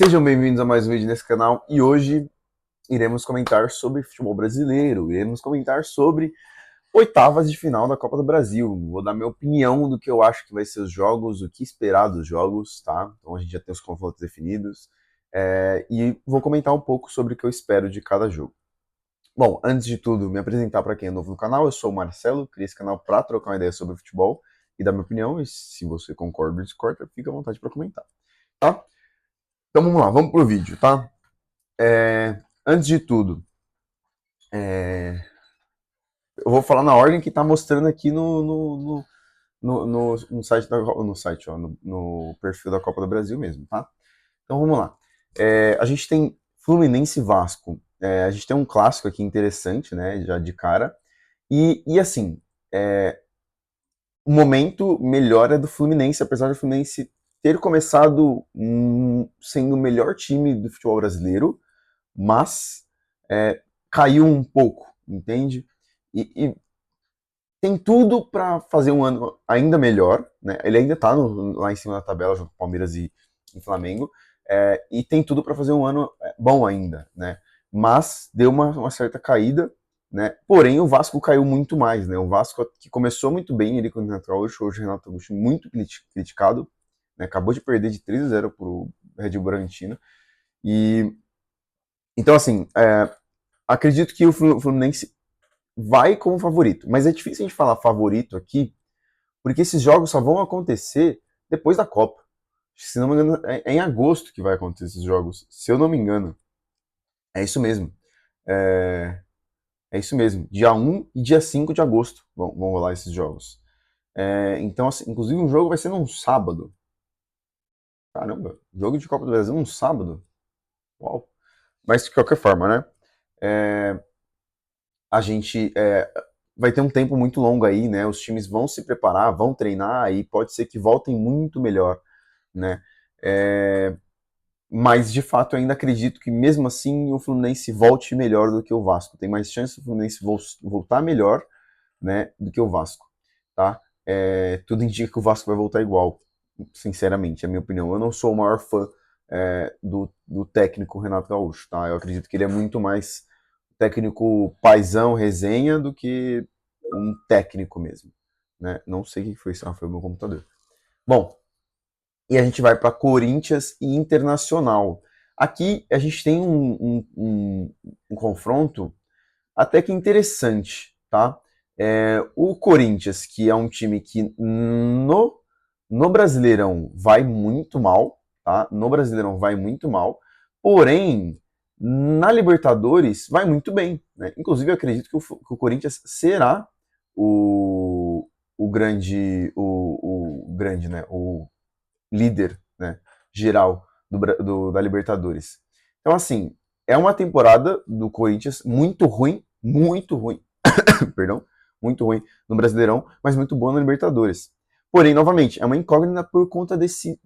Sejam bem-vindos a mais um vídeo nesse canal e hoje iremos comentar sobre futebol brasileiro, iremos comentar sobre oitavas de final da Copa do Brasil. Vou dar minha opinião do que eu acho que vai ser os jogos, o que esperar dos jogos, tá? Então a gente já tem os confrontos definidos e vou comentar um pouco sobre o que eu espero de cada jogo. Bom, antes de tudo, me apresentar para quem é novo no canal, eu sou o Marcelo, criei esse canal para trocar uma ideia sobre futebol e dar minha opinião, e se você concorda ou discorda, fica à vontade para comentar, tá? Então vamos lá, vamos pro vídeo, tá? Antes de tudo, eu vou falar na ordem que está mostrando aqui no site, no perfil da Copa do Brasil mesmo, tá? Então vamos lá. A gente tem Fluminense e Vasco. A gente tem um clássico aqui interessante, né? Já de cara. E assim, o momento melhor é do Fluminense, apesar do Fluminense ter começado sendo o melhor time do futebol brasileiro, mas caiu um pouco, entende? E tem tudo para fazer um ano ainda melhor, né? Ele ainda está lá em cima da tabela junto com Palmeiras e Flamengo, e tem tudo para fazer um ano bom ainda, né? Mas deu uma certa caída, né? Porém o Vasco caiu muito mais, né? O Vasco que começou muito bem ele com o Renato Gaúcho, hoje o Renato Gaúcho muito criticado, né? Acabou de perder de 3-0 para o Red Bull Bragantino e então assim, acredito que o Fluminense vai como favorito. Mas é difícil a gente falar favorito aqui, porque esses jogos só vão acontecer depois da Copa. Se não me engano, é em agosto que vai acontecer esses jogos. Se eu não me engano. É isso mesmo. É, é isso mesmo. Dia 1 e dia 5 de agosto vão rolar esses jogos. Então, assim, inclusive, um jogo vai ser num sábado. Caramba, jogo de Copa do Brasil num sábado? Uau. Mas, de qualquer forma, né? É, a gente vai ter um tempo muito longo aí, né? Os times vão se preparar, vão treinar e pode ser que voltem muito melhor, né? É, mas de fato eu ainda acredito que mesmo assim o Fluminense volte melhor do que o Vasco. Tem mais chance do Fluminense voltar melhor, né, do que o Vasco, tá? Tudo indica que o Vasco vai voltar igual, sinceramente, é a minha opinião. Eu não sou o maior fã do técnico Renato Gaúcho, tá? Eu acredito que ele é muito mais técnico paizão, resenha, do que um técnico mesmo, né? Não sei o que foi isso, foi o meu computador. Bom, e a gente vai para Corinthians e Internacional. Aqui a gente tem um confronto até que interessante, tá? O Corinthians, que é um time que no Brasileirão vai muito mal, tá? No Brasileirão vai muito mal, porém, na Libertadores vai muito bem, né? Inclusive, eu acredito que o Corinthians será o, o grande, né? O líder, né? Geral da Libertadores. Então, assim, é uma temporada do Corinthians muito ruim, perdão, muito ruim no Brasileirão, mas muito boa na Libertadores. Porém, novamente, é uma incógnita por conta desse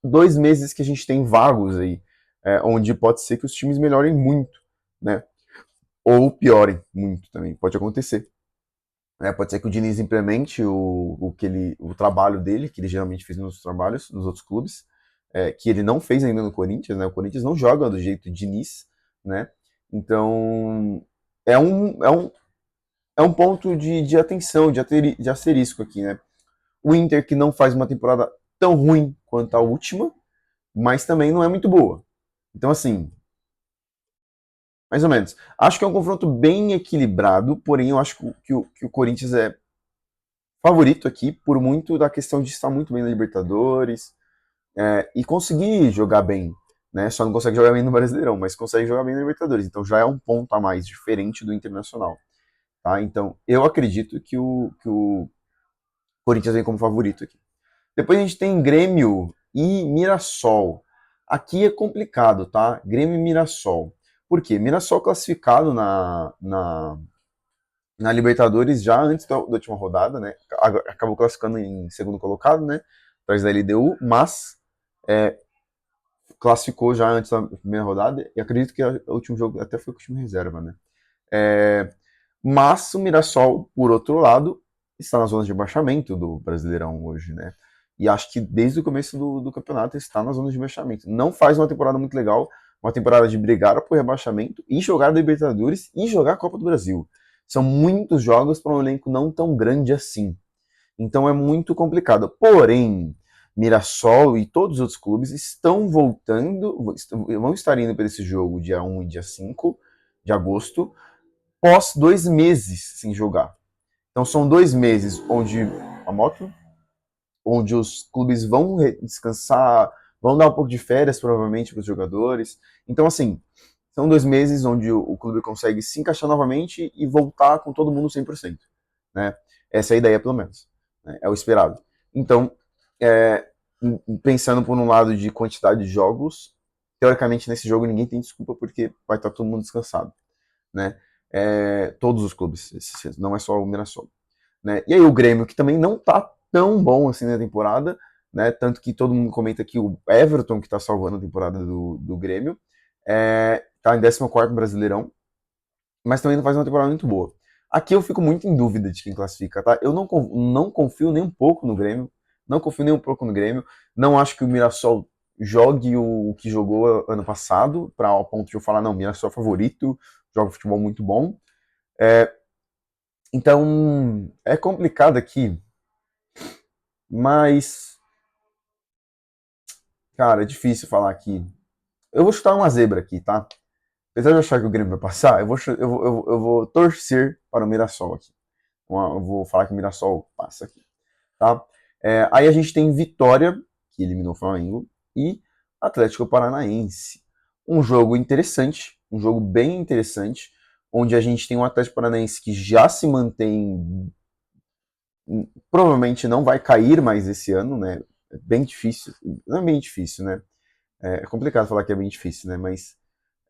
2 meses que a gente tem vagos aí, onde pode ser que os times melhorem muito, né? Ou piorem muito também, pode acontecer. Pode ser que o Diniz implemente o trabalho dele, que ele geralmente fez nos trabalhos, nos outros clubes, que ele não fez ainda no Corinthians, né? O Corinthians não joga do jeito Diniz, né? Então, é um, é um, é um ponto de atenção, de asterisco aqui, né? O Inter que não faz uma temporada tão ruim quanto a última, mas também não é muito boa. Então, assim, mais ou menos. Acho que é um confronto bem equilibrado, porém eu acho que o Corinthians é favorito aqui, por muito da questão de estar muito bem na Libertadores e conseguir jogar bem. Né? Só não consegue jogar bem no Brasileirão, mas consegue jogar bem na Libertadores. Então já é um ponto a mais diferente do Internacional. Tá? Então eu acredito que o Corinthians vem como favorito aqui. Depois a gente tem Grêmio e Mirassol. Aqui é complicado, tá? Grêmio e Mirassol. Por quê? Mirassol classificado na Libertadores já antes da última rodada, né? Acabou classificando em segundo colocado, né? Atrás da LDU, mas é, classificou já antes da primeira rodada. E acredito que o último jogo até foi com o time reserva, né? É, mas o Mirassol, por outro lado, está na zona de rebaixamento do Brasileirão hoje, né? e acho que desde o começo do campeonato está na zona de rebaixamento. Não faz uma temporada muito legal, uma temporada de brigar por rebaixamento e jogar Libertadores e jogar a Copa do Brasil. São muitos jogos para um elenco não tão grande assim. Então é muito complicado. Porém, Mirassol e todos os outros clubes estão voltando, vão estar indo para esse jogo dia 1 e dia 5 de agosto, pós 2 meses sem jogar. Então são 2 meses onde a moto, onde os clubes vão descansar, vão dar um pouco de férias provavelmente para os jogadores. Então assim, são 2 meses onde o clube consegue se encaixar novamente e voltar com todo mundo 100%. Né? Essa é a ideia, pelo menos. Né? É o esperado. Então, é, pensando por um lado de quantidade de jogos, teoricamente nesse jogo ninguém tem desculpa porque vai estar todo mundo descansado. Né? Todos os clubes, não é só o Mirassol. Né? E aí o Grêmio, que também não está tão bom assim na temporada, né? Tanto que todo mundo comenta que o Everton, que está salvando a temporada do Grêmio, está em 14º Brasileirão, mas também não faz uma temporada muito boa. Aqui eu fico muito em dúvida de quem classifica, tá? Eu não confio nem um pouco no Grêmio, não confio nem um pouco no Grêmio, não acho que o Mirassol jogue o que jogou ano passado, para ao ponto de eu falar, não, Mirassol é favorito, joga futebol muito bom. Então, é complicado aqui, mas, cara, é difícil falar aqui. Eu vou chutar uma zebra aqui, tá? Apesar de eu achar que o Grêmio vai passar, eu vou torcer para o Mirassol aqui. Eu vou falar que o Mirassol passa aqui. Tá? Aí a gente tem Vitória, que eliminou o Flamengo, e Atlético Paranaense. Um jogo interessante, um jogo bem interessante, onde a gente tem um Atlético Paranaense que já se mantém, provavelmente não vai cair mais esse ano, né? É bem difícil, não é bem difícil, né? É complicado falar que é bem difícil, né? Mas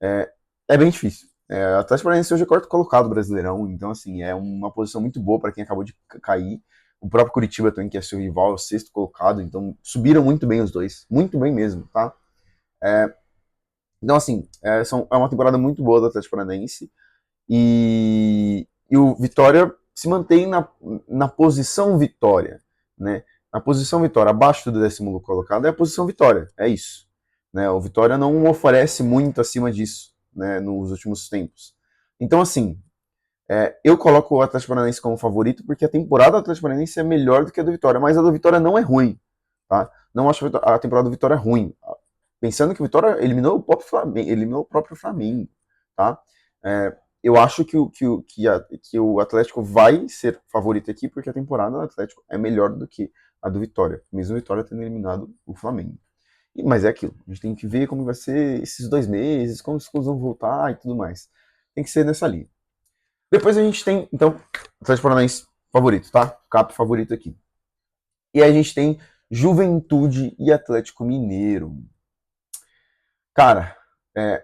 é bem difícil. O Atlético Paranaense hoje é quarto colocado do Brasileirão, então assim, é uma posição muito boa para quem acabou de cair. O próprio Curitiba também, que é seu rival, é o sexto colocado, então subiram muito bem os dois, muito bem mesmo, tá? Então assim, é uma temporada muito boa do Atlético Paranaense e o Vitória se mantém na posição Vitória, né? Na posição Vitória, abaixo do 10º colocado é a posição Vitória, é isso. Né? O Vitória não oferece muito acima disso, né, nos últimos tempos. Então, assim, eu coloco o Atlético Paranaense como favorito porque a temporada do Atlético Paranaense é melhor do que a do Vitória, mas a do Vitória não é ruim, tá? Não acho a temporada do Vitória ruim. Pensando que o Vitória eliminou o próprio Flamengo, tá? Eu acho que o Atlético vai ser favorito aqui porque a temporada do Atlético é melhor do que a do Vitória, mesmo o Vitória tendo eliminado o Flamengo. Mas é aquilo, a gente tem que ver como vai ser esses 2 meses, como os clubes vão voltar e tudo mais. Tem que ser nessa linha. Depois a gente tem, então, Atlético Paranaense favorito, tá? Cap favorito aqui. E aí a gente tem Juventude e Atlético Mineiro. Cara,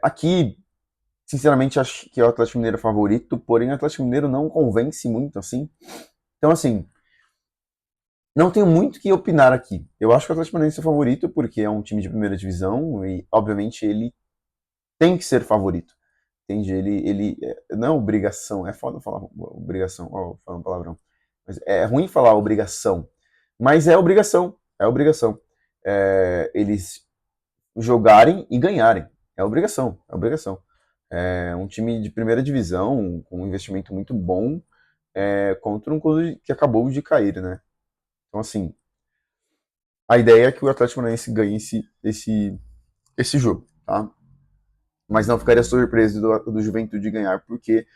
aqui, sinceramente, acho que é o Atlético Mineiro favorito, porém o Atlético Mineiro não convence muito, assim. Então, assim, não tenho muito o que opinar aqui. Eu acho que o Atlético Mineiro é o favorito, porque é um time de primeira divisão e, obviamente, ele tem que ser favorito. Entende? Não é obrigação, é foda falar obrigação, ó, falando palavrão. Mas é ruim falar obrigação, mas é obrigação, é obrigação. Eles jogarem e ganharem, é obrigação, é obrigação. É um time de primeira divisão, com um investimento muito bom, contra um clube que acabou de cair, né? Então, assim, a ideia é que o Atlético Paranaense ganhe esse jogo, tá? Mas não ficaria surpreso do Juventude ganhar, porque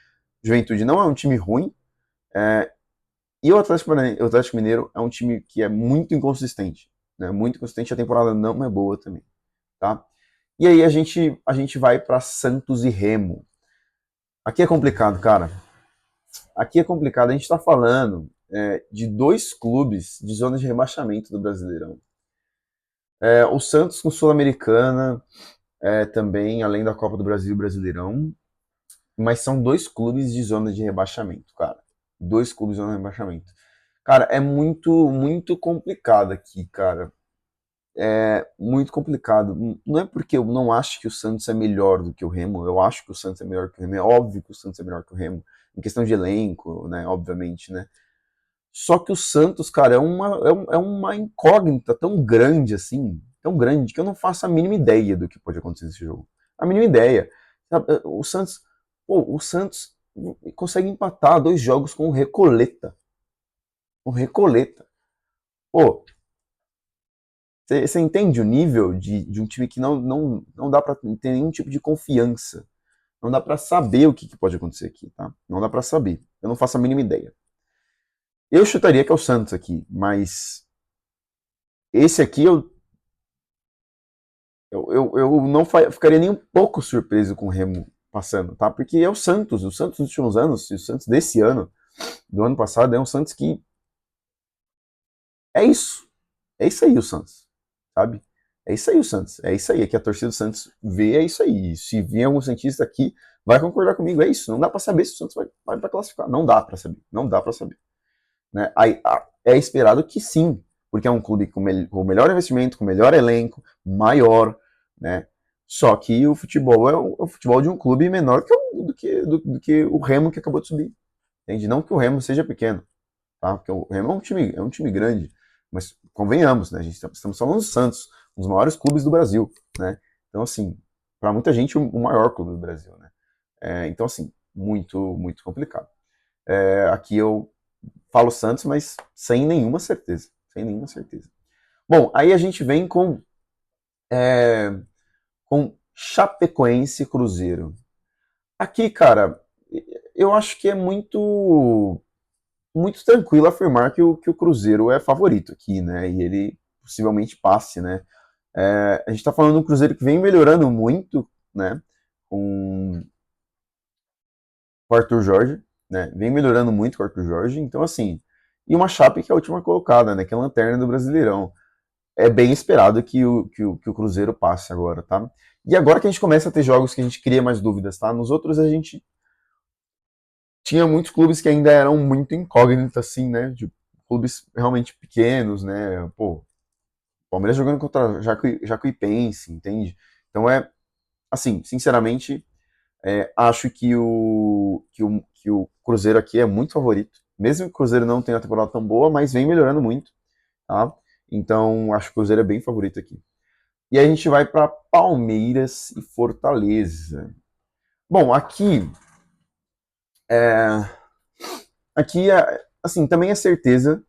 Juventude não é um time ruim, e o Atlético Mineiro é um time que é muito inconsistente. Né? Muito inconsistente, a temporada não é boa também. Tá? E aí a gente vai para Santos e Remo. Aqui é complicado, cara. Aqui é complicado. A gente está falando de dois clubes de zona de rebaixamento do Brasileirão. O Santos com Sul-Americana também, além da Copa do Brasil e Brasileirão. Mas são dois clubes de zona de rebaixamento, cara. Dois clubes de zona de rebaixamento. Cara, é muito, muito complicado aqui, cara. É muito complicado. Não é porque eu não acho que o Santos é melhor do que o Remo. Eu acho que o Santos é melhor que o Remo. É óbvio que o Santos é melhor que o Remo. Em questão de elenco, né? Obviamente, né? Só que o Santos, cara, é uma incógnita tão grande assim, tão grande, que eu não faço a mínima ideia do que pode acontecer nesse jogo. A mínima ideia. Sabe, o Santos consegue empatar 2 jogos com o Recoleta. O Recoleta. Pô, você entende o nível de um time que não dá pra ter nenhum tipo de confiança. Não dá pra saber o que pode acontecer aqui, tá? Não dá pra saber. Eu não faço a mínima ideia. Eu chutaria que é o Santos aqui, mas esse aqui eu não ficaria nem um pouco surpreso com o Remo passando, tá? Porque é o Santos dos últimos anos, e o Santos desse ano, do ano passado, é um Santos que é isso. É isso aí o Santos, sabe? É isso aí o Santos. É isso aí. É que a torcida do Santos vê, é isso aí. Se vir algum cientista aqui, vai concordar comigo. É isso. Não dá pra saber se o Santos vai classificar. Não dá pra saber. Não dá pra saber. Né? Aí, é esperado que sim, porque é um clube com melhor investimento, com melhor elenco, maior, né? Só que o futebol é o futebol de um clube menor do que o Remo que acabou de subir. Entende? Não que o Remo seja pequeno, tá? Porque o Remo é um time grande, mas convenhamos, né? Estamos falando do Santos, um dos maiores clubes do Brasil, né? Então, assim, para muita gente, o maior clube do Brasil, né? Então, assim, muito, muito complicado. Aqui eu falo Santos, mas sem nenhuma certeza. Sem nenhuma certeza. Bom, aí a gente vem com Chapecoense e Cruzeiro. Aqui, cara, eu acho que é muito muito tranquilo afirmar que o Cruzeiro é favorito aqui, né? E ele possivelmente passe, né? A gente tá falando de um Cruzeiro que vem melhorando muito, né? Com o Arthur Jorge, né? Vem melhorando muito com o Arthur Jorge. Então, assim, e uma Chape que é a última colocada, né? Que é a lanterna do Brasileirão. É bem esperado que o Cruzeiro passe agora, tá? E agora que a gente começa a ter jogos que a gente cria mais dúvidas, tá? Nos outros a gente tinha muitos clubes que ainda eram muito incógnitos, assim, né? De clubes realmente pequenos, né? Pô, Palmeiras jogando contra Jacuipense, entende? Então assim, sinceramente, acho que o Cruzeiro aqui é muito favorito. Mesmo que o Cruzeiro não tenha uma temporada tão boa, mas vem melhorando muito, tá? Então, acho que o Cruzeiro é bem favorito aqui. E aí a gente vai para Palmeiras e Fortaleza. Bom, é, aqui assim, também é certeza,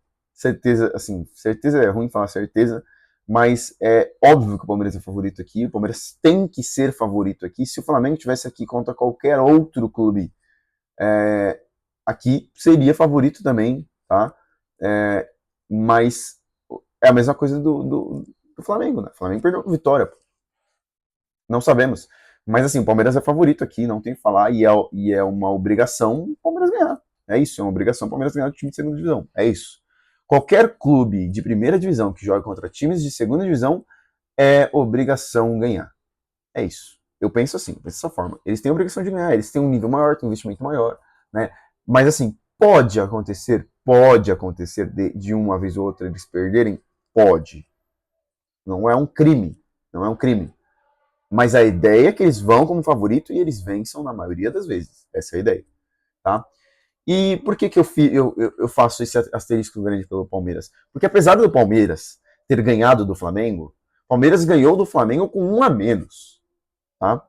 assim, certeza é ruim falar certeza, mas é óbvio que o Palmeiras é favorito aqui, o Palmeiras tem que ser favorito aqui. Se o Flamengo tivesse aqui contra qualquer outro clube, é, aqui seria favorito também, tá? É, mas é a mesma coisa do Flamengo, né? O Flamengo perdeu com Vitória, não sabemos. Mas assim, o Palmeiras é favorito aqui, não tem o que falar, e é uma obrigação o Palmeiras ganhar. É isso, é uma obrigação o Palmeiras ganhar do time de segunda divisão. É isso. Qualquer clube de primeira divisão que joga contra times de segunda divisão é obrigação ganhar. É isso. Eu penso assim, penso dessa forma. Eles têm a obrigação de ganhar, eles têm um nível maior, têm um investimento maior, né? Mas assim, pode acontecer de uma vez ou outra eles perderem? Pode. Não é um crime. Não é um crime. Mas a ideia é que eles vão como favorito e eles vençam na maioria das vezes. Essa é a ideia, tá? E por que eu faço esse asterisco grande pelo Palmeiras? Porque apesar do Palmeiras ter ganhado do Flamengo, o Palmeiras ganhou do Flamengo com um a menos, tá?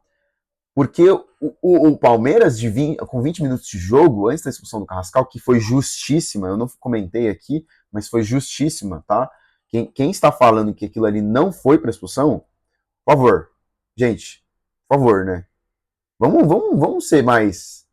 Porque o Palmeiras, com 20 minutos de jogo, antes da expulsão do Carrascal, que foi justíssima, eu não comentei aqui, mas foi justíssima, tá? Quem está falando que aquilo ali não foi para expulsão, por favor, gente, por favor, né? Vamos ser mais.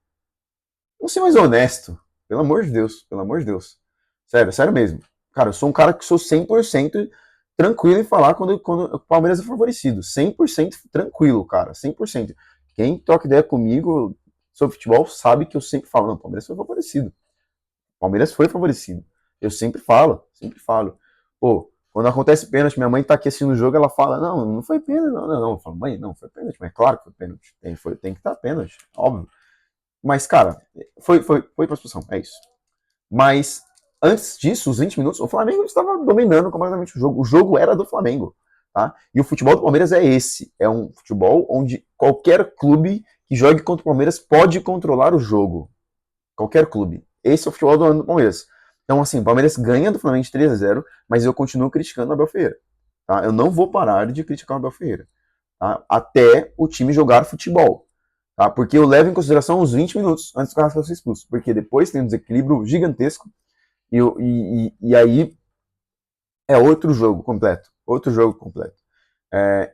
Vamos ser mais honesto. Pelo amor de Deus, pelo amor de Deus. Sério, sério mesmo. Cara, eu sou um cara que sou 100% tranquilo em falar quando o Palmeiras é favorecido. 100% tranquilo, cara. 100%. Quem troca ideia comigo sobre futebol sabe que eu sempre falo, não, o Palmeiras foi favorecido. O Palmeiras foi favorecido. Eu sempre falo, sempre falo. Pô, quando acontece pênalti, minha mãe tá aqui assistindo o jogo, ela fala, não foi pênalti, não. Eu falo, mãe, não, foi pênalti. Mas é claro que foi pênalti. Tem que estar pênalti, óbvio. Mas, cara, foi pra expulsão, é isso. Mas, antes disso, os 20 minutos, o Flamengo estava dominando completamente o jogo. O jogo era do Flamengo, tá? E o futebol do Palmeiras é esse. É um futebol onde qualquer clube que jogue contra o Palmeiras pode controlar o jogo. Qualquer clube. Esse é o futebol do ano do Palmeiras. Então, assim, o Palmeiras ganha do Flamengo de 3-0, mas eu continuo criticando o Abel Ferreira. Tá? Eu não vou parar de criticar o Abel Ferreira. Tá? Até o time jogar futebol. Tá? Porque eu levo em consideração os 20 minutos antes do Carrasco ser expulso. Porque depois tem um desequilíbrio gigantesco. E aí é outro jogo completo. Outro jogo completo.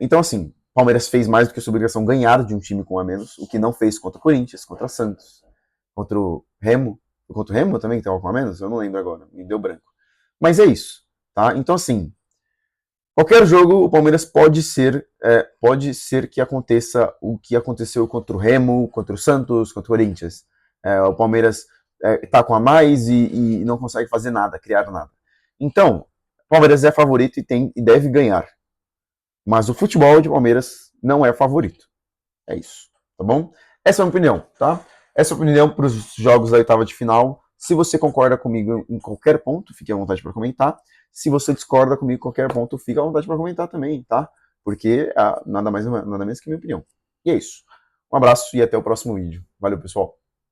Então, assim, o Palmeiras fez mais do que a sua obrigação ganhar de um time com um a menos, o que não fez contra o Corinthians, contra o Santos, contra o Remo. Contra o Remo também, que estava com a menos? Eu não lembro agora, me deu branco. Mas é isso, tá? Então, assim, qualquer jogo, o Palmeiras pode ser que aconteça o que aconteceu contra o Remo, contra o Santos, contra o Corinthians. O Palmeiras tá com a mais e não consegue fazer nada, criar nada. Então, o Palmeiras é favorito e deve ganhar. Mas o futebol de Palmeiras não é favorito. É isso, tá bom? Essa é a minha opinião, tá? Essa é a opinião para os jogos da oitava de final. Se você concorda comigo em qualquer ponto, fique à vontade para comentar. Se você discorda comigo em qualquer ponto, fique à vontade para comentar também, tá? Porque nada mais nada menos que minha opinião. E é isso. Um abraço e até o próximo vídeo. Valeu, pessoal.